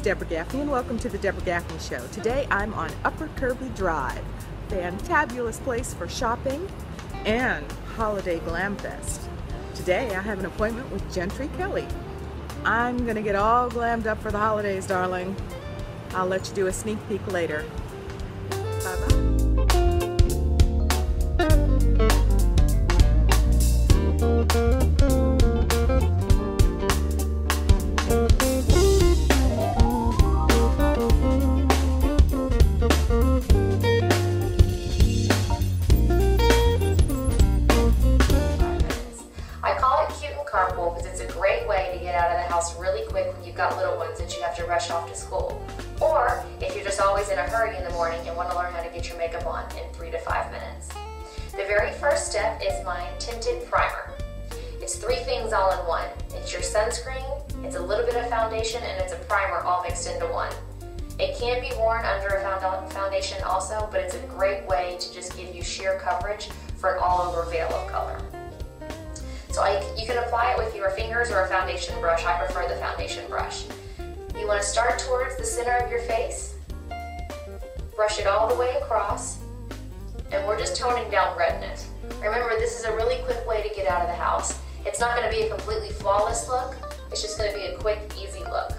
Deborah Gaffney and welcome to the Deborah Gaffney Show. Today I'm on Upper Kirby Drive, fantabulous place for shopping and holiday glam fest. Today I have an appointment with Jentry Kelley. I'm gonna get all glammed up for the holidays, darling. I'll let you do a sneak peek later. Bye-bye. Carpool because it's a great way to get out of the house really quick when you've got little ones that you have to rush off to school. Or if you're just always in a hurry in the morning and want to learn how to get your makeup on in 3 to 5 minutes. The very first step is my tinted primer. It's 3 things all in one. It's your sunscreen, it's a little bit of foundation, and it's a primer all mixed into one. It can be worn under a foundation also, but it's a great way to just give you sheer coverage for an all-over veil of color. So you can apply it with your fingers or a foundation brush. I prefer the foundation brush. You want to start towards the center of your face, brush it all the way across, and we're just toning down redness. Remember, this is a really quick way to get out of the house. It's not going to be a completely flawless look, it's just going to be a quick, easy look.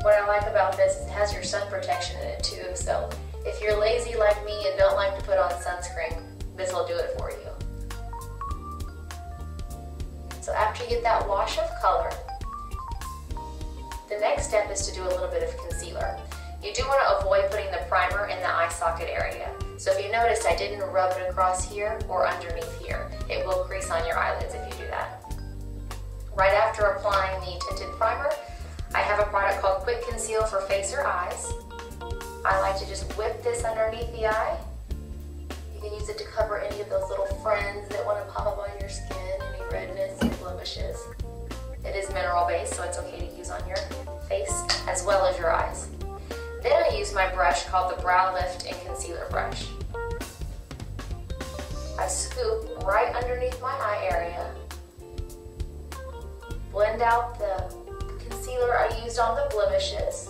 What I like about this is it has your sun protection in it too, so if you're lazy like me and don't like to put on sunscreen, this will do it for you. So after you get that wash of color, the next step is to do a little bit of concealer. You do want to avoid putting the primer in the eye socket area. So if you noticed, I didn't rub it across here or underneath here. It will crease on your eyelids if you do that. Right after applying the tinted primer, I have a product called Quick Conceal for face or eyes. I like to just whip this underneath the eye. You can use it to cover any of those little friends that want to pop up on your skin, any redness and blemishes. It is mineral based, so it's okay to use on your face as well as your eyes. Then I use my brush called the Brow Lift and Concealer Brush. I scoop right underneath my eye area, blend out the concealer I used on the blemishes,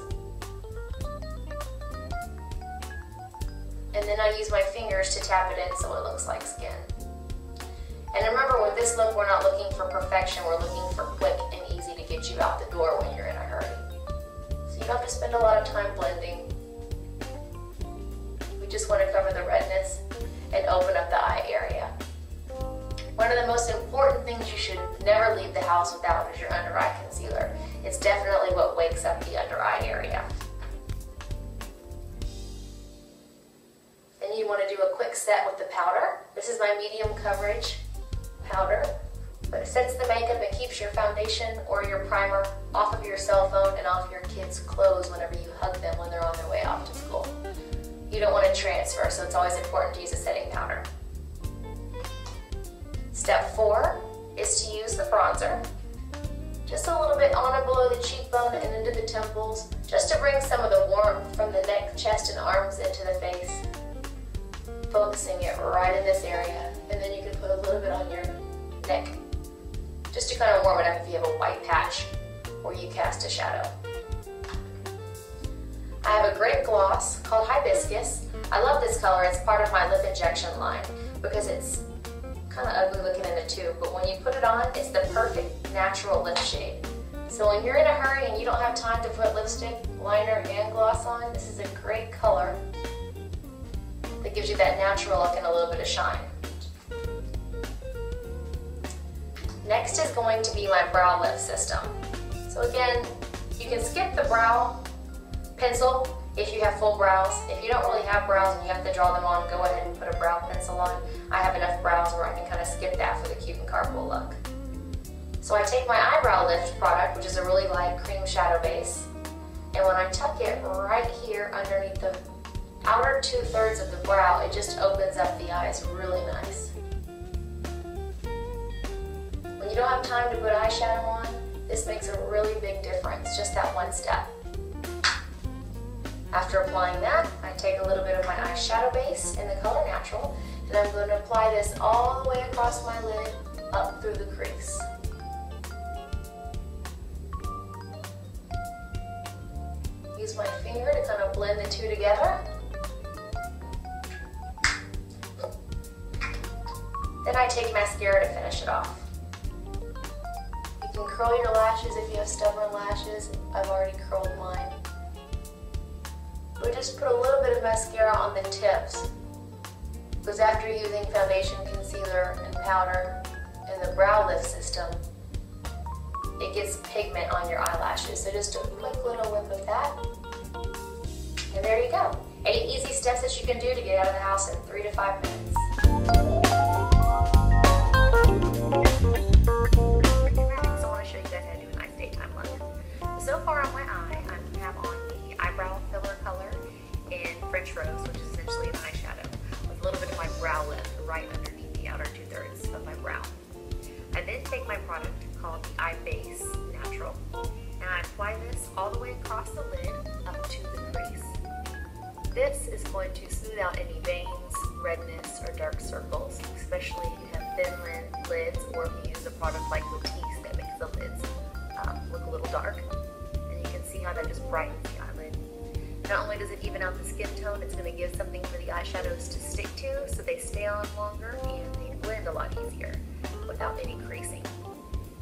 and then I use my fingers to tap it in so it looks like skin. And remember, with this look, we're not looking for perfection, we're looking for quick and easy to get you out the door when you're in a hurry. So you don't have to spend a lot of time blending. We just want to cover the redness and open up the eye area. One of the most important things you should never leave the house without is your under eye concealer. It's definitely what wakes up the under eye area. Then you want to do a quick set with the powder. This is my medium coverage powder, but it sets the makeup and keeps your foundation or your primer off of your cell phone and off your kids' clothes whenever you hug them when they're on their way off to school. You don't want to transfer, so it's always important to use a setting powder. Step 4 is to use the bronzer. Just a little bit on and below the cheekbone and into the temples, just to bring some of the warmth from the neck, chest, and arms into the face. Focusing it right in this area, and then you can put a little bit on your neck, just to kind of warm it up if you have a white patch or you cast a shadow. I have a great gloss called Hibiscus. I love this color. It's part of my lip injection line because it's kind of ugly looking in the tube, but when you put it on, it's the perfect natural lip shade. So when you're in a hurry and you don't have time to put lipstick, liner, and gloss on, this is a great color that gives you that natural look and a little bit of shine. Next is going to be my brow lift system. So again, you can skip the brow pencil if you have full brows. If you don't really have brows and you have to draw them on, go ahead and put a brow pencil on. I have enough brows where I can kind of skip that for the cute and carpool look. So I take my eyebrow lift product, which is a really light cream shadow base, and when I tuck it right here underneath the outer 2/3 of the brow, it just opens up the eyes really nice. When you don't have time to put eyeshadow on, this makes a really big difference, just that one step. After applying that, I take a little bit of my eyeshadow base in the color Natural, and I'm going to apply this all the way across my lid, up through the crease. blend the two together. Then I take mascara to finish it off. You can curl your lashes if you have stubborn lashes. I've already curled mine. We just put a little bit of mascara on the tips, because after using foundation, concealer, and powder in the brow lift system, it gets pigment on your eyelashes. So just a quick little whip of that. And there you go. 8 easy steps that you can do to get out of the house in 3 to 5 minutes. So I want to show you guys how to do a nice daytime look. So far on my eye, I have on the eyebrow filler color in French Rose, which is essentially an eyeshadow, with a little bit of my brow lift right underneath the outer 2/3 of my brow. I then take my product called the Eye Base Natural, and I apply this all the way across the lid up to the crease. This is going to smooth out any veins, redness, or dark circles, especially if you have thin lids or if you use a product like Latisse that makes the lids look a little dark. And you can see how that just brightens the eyelid. Not only does it even out the skin tone, it's going to give something for the eyeshadows to stick to so they stay on longer and they blend a lot easier without any creasing.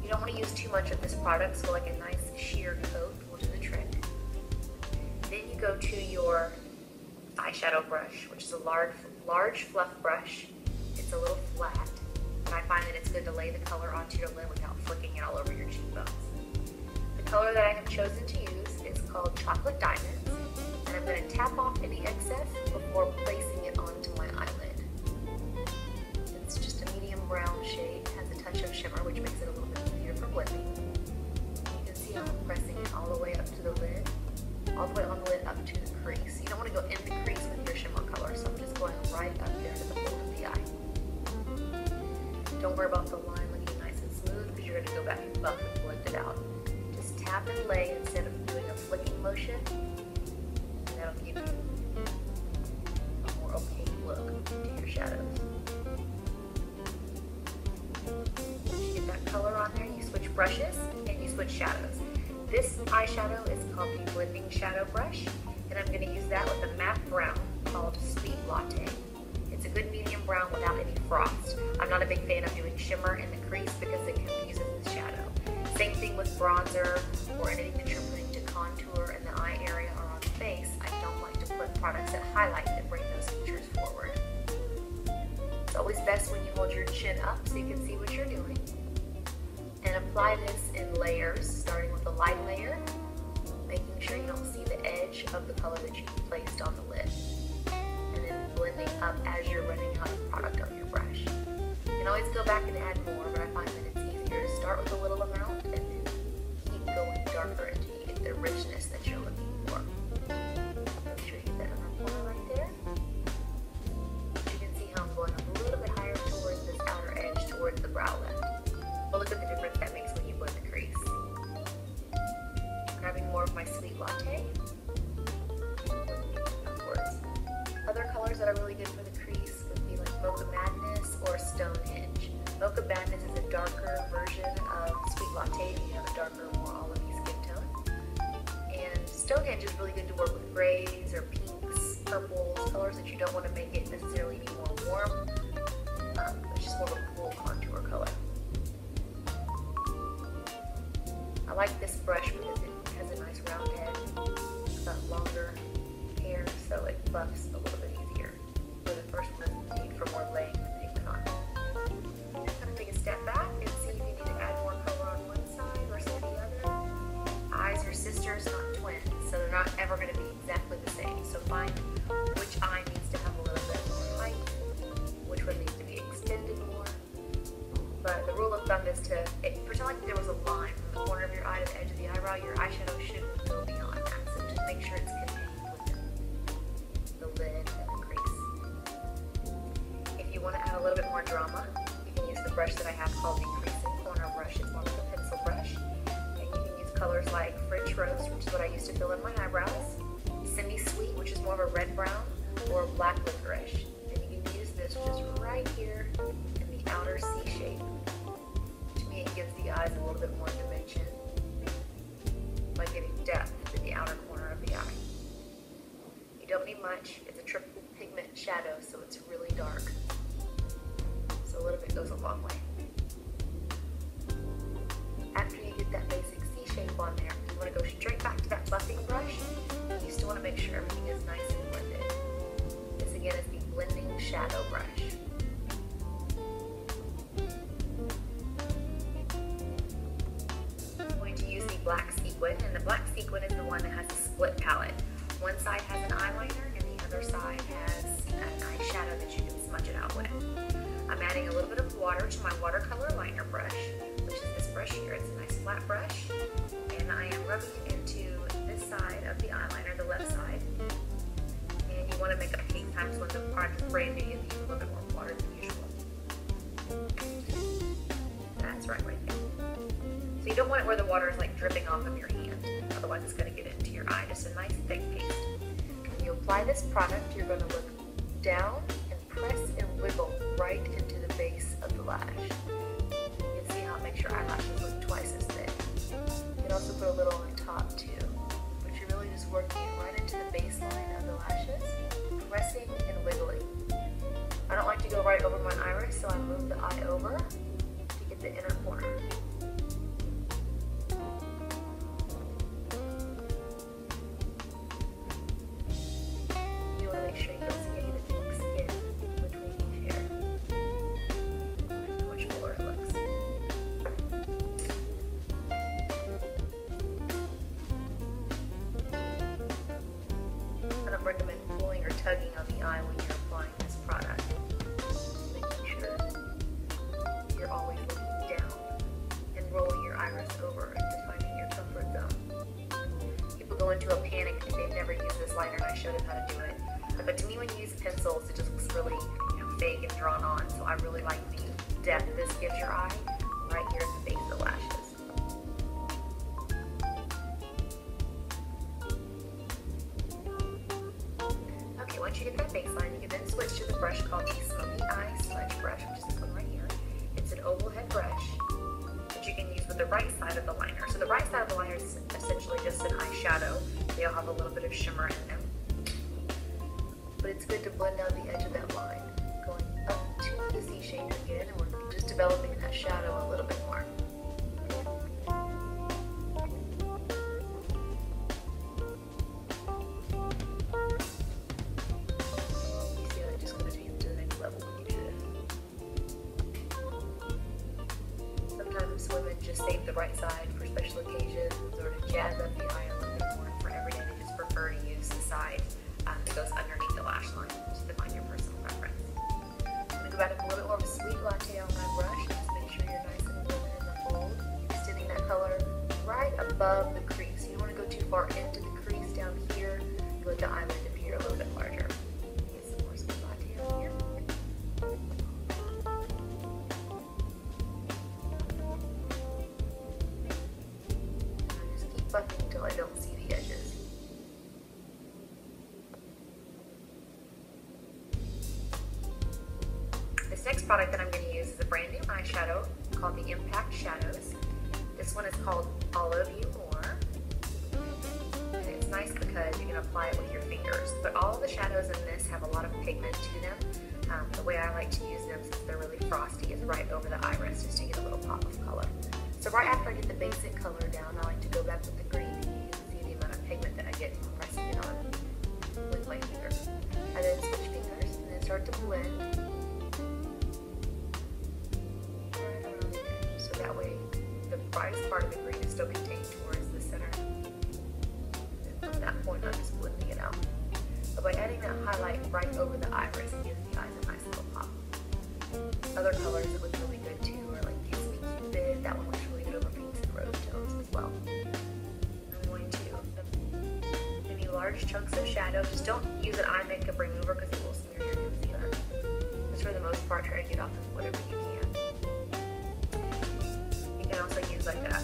You don't want to use too much of this product, so like a nice sheer coat will do the trick. Then you go to your eyeshadow brush, which is a large fluff brush. It's a little flat, and I find that it's good to lay the color onto your lid without flicking it all over your cheekbones. The color that I have chosen to use is called Chocolate Diamonds, and I'm going to tap off any excess before placing it onto my eyelid. It's just a medium brown shade, it has a touch of shimmer, which makes it a little bit easier for blending. You can see how I'm pressing it all the way up to the lid, all the way on the lid up to the crease. You don't want to go in the crease with your shimmer color, so I'm just going right up there to the fold of the eye. Don't worry about the line looking nice and smooth, because you're going to go back and buff and blend it out. Just tap and lay instead of doing a flicking motion, and that'll give you a more opaque look to your shadows. Once you get that color on there, you switch brushes and you switch shadows. This eyeshadow is called the Blending Shadow Brush, and I'm going to use that with a matte brown called Sweet Latte. It's a good medium brown without any frost. I'm not a big fan of doing shimmer in the crease because it confuses the shadow. Same thing with bronzer or anything that you're putting to contour in the eye area or on the face. I don't like to put products that highlight that bring those features forward. It's always best when you hold your chin up so you can see what you're doing. And apply this in layers, starting with a light layer, making sure you don't see the edge of the color that you've placed on the lid, and then blending up as you're running out of product on your brush. You can always go back and add more, but I find that it's easier to start with a little amount and then keep going darker until you get the richness that you're looking for. Make sure you get that inner corner right there. You can see how I'm going up a little bit higher towards this outer edge, towards the brow lift. But look at the difference that makes when you blend the crease. Grabbing more of my Sweet Latte, upwards. Other colors that are really good for the crease would be like Mocha Madness or Stonehenge. Mocha Madness is a darker version of Sweet Latte if you have a darker, more olivey skin tone. And Stonehenge is really good to work with grays or pinks, purples, colors that you don't want to make it necessarily be more warm. It's just more of a cool contour color. I like this brush because it has a nice round head. It's got longer hair, so it buffs a little bit easier. For the first one, you need for more laying the pigment on. I'm going to take a step back and see if you need to add more color on one side versus the other. Eyes are sisters, not twins, so they're not ever going to be exactly the same. So find which eye needs to have a little bit more height, which one needs to be extended more. But the rule of thumb is to pretend like there was a line from the corner of your eye to the edge of the eyebrow. Your eyeshadow shouldn't go beyond that. So just make sure it's contained within the lid and the crease. If you want to add a little bit more drama, you can use the brush that I have called the Creasing Corner Brush. It's more like a pencil brush. And you can use colors like French Rose, which is what I used to fill in my eyebrows, Semi-Sweet, which is more of a red brown, or Black Licorice. And you can use this just right here in the outer C shape. It gives the eyes a little bit more dimension by giving depth to the outer corner of the eye. need much. It's a triple pigment shadow, so it's really dark. So a little bit goes a long way. After you get that basic C shape on there, you want to go straight back to that buffing brush. You still want to make sure everything is nice and blended. This again is the blending shadow brush. I'm going to use the black sequin, and the black sequin is the one that has a split palette. One side has an eyeliner and the other side has an eyeshadow that you can smudge it out with. I'm adding a little bit of water to my watercolor liner brush, which is this brush here. It's a nice flat brush, and I am rubbing it into this side of the eyeliner, the left side. And you want to make a pink times when the product is brand new, you need a little bit more water than usual. That's right there. So you don't want it where the water is like dripping off of your hand, otherwise it's going to get into your eye. Just a nice thick paste. When you apply this product, you're going to look down and press and wiggle right into the base of the lash. You can see how it makes your eyelashes look twice as thick. You can also put a little on top too, but you're really just working it right into the baseline of the lashes, pressing and wiggling. I don't like to go right over my iris, so I move the eye over to get the inner corner. You want to make sure you don't see any of the pink skin between each hair. That's how much fuller it looks. I don't recommend pulling or tugging on the eye when you're applying this product. Just making sure you're always looking down and rolling your iris over into finding your comfort zone. People go into a panic if they've never used this liner, and I showed them how to do it. But to me, when you use pencils, it just looks really fake and drawn on. So I really like the depth this gives your eye right here at the base of the lashes. Okay, once you get that baseline, you can then switch to the brush called the Smoky Eye Smudge Brush, which is this one right here. It's an oval head brush that you can use with the right side of the liner. So the right side of the liner is essentially just an eyeshadow. They all have a little bit of shimmer in them. But it's good to blend out the edge of that line, going up to the C shape again, and we're just developing that shadow a little bit more. You see how it just goes to the next level when you do it. Sometimes women just save the right side for special occasions or to jazz up the eye a little bit more. For every day, they just prefer to use the side that goes underneath the lash line, just to find your personal preference. I'm going to go back with a little bit more of a sweet latte on my brush. Just make sure you're nice and even in the fold. Extending that color right above the crease. You don't want to go too far into the crease down here. You let the eyelid appear a little bit larger. Get some more sweet latte on here. And I just keep buffing until I don't see the edges. This next product that I'm going to use is a brand new eyeshadow called the Impact Shadows. This one is called All of You More. And it's nice because you can apply it with your fingers. But all of the shadows in this have a lot of pigment to them. The way I like to use them, since they're really frosty, is right over the iris, just to get a little pop of color. So right after I get the basic color down, I like to go back with the green, and you can see the amount of pigment that I get from pressing it on with my finger. I then switch fingers and then start to blend. So that way the brightest part of the green is still contained towards the center. And from that point, I'm just blending it out. But by adding that highlight right over the iris, it gives the eyes a nice little pop. Other colors that look really good too are like Kiss Me Cupid. That one looks really good over pinks and rose tones as well. I'm going to maybe large chunks of shadow. Just don't use an eye makeup remover because it will smear your concealer. Just for the most part, try to get off of whatever you can. You can also use like a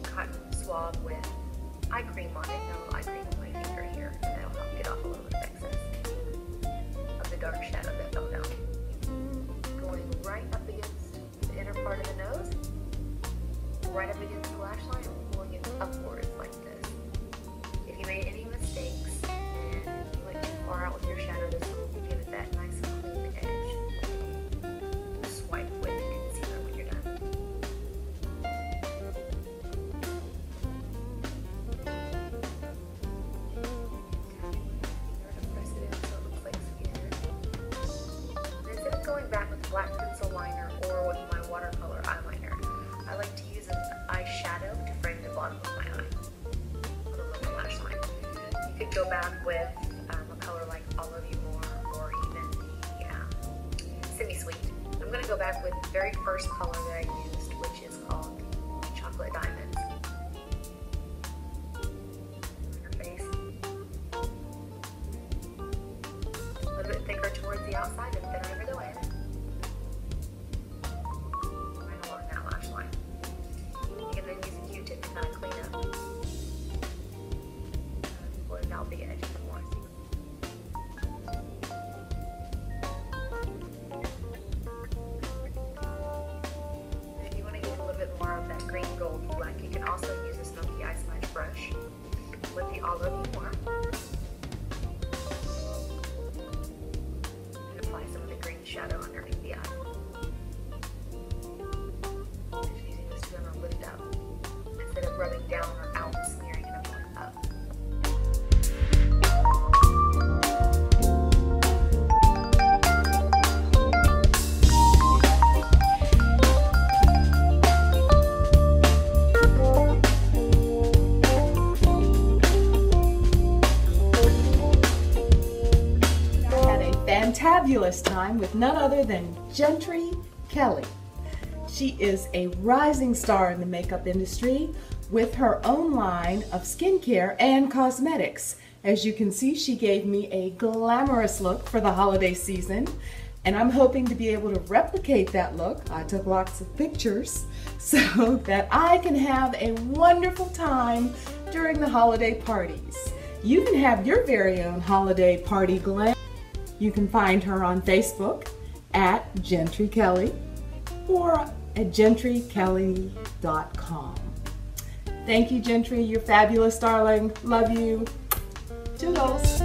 cotton swab with eye cream on it, and a little eye cream on my finger here, and that'll help get off a little bit of excess of the dark shadow that fell down. Going right up against the inner part of the nose, right up against the lash line, and pulling it upwards like this. If you made any mistakes and you went too out with your shadow, this will give it that nice clean edge. Swipe with the concealer when you're done. Press it in so it looks like skin. Instead of going back with black pencil liner or with my watercolor eyeliner, I like to use an eyeshadow to frame the bottom of my eye, on the lower lash line. You could go back with a color like All of You More, or even the Semi-Sweet. I'm going to go back with the very first color that I used, which is called Chocolate Diamonds. Your face. A little bit thicker towards the outside and thinner over the way. Right along that lash line. You can then use a Q-tip to kind of clean up. Blend out the edge if you want to. If you want to get a little bit more of that green gold look, you can also use a smoky eye smudge brush with the All of You More and apply some of the green shadow underneath the eye. Just using this to lift up instead of rubbing down or out and smearing it up. Fantabulous time with none other than Jentry Kelley. She is a rising star in the makeup industry with her own line of skincare and cosmetics. As you can see, she gave me a glamorous look for the holiday season, and I'm hoping to be able to replicate that look. I took lots of pictures so that I can have a wonderful time during the holiday parties. You can have your very own holiday party glam. You can find her on Facebook at Jentry Kelley or at gentrykelly.com. Thank you, Jentry. You're fabulous, darling. Love you. Toodles.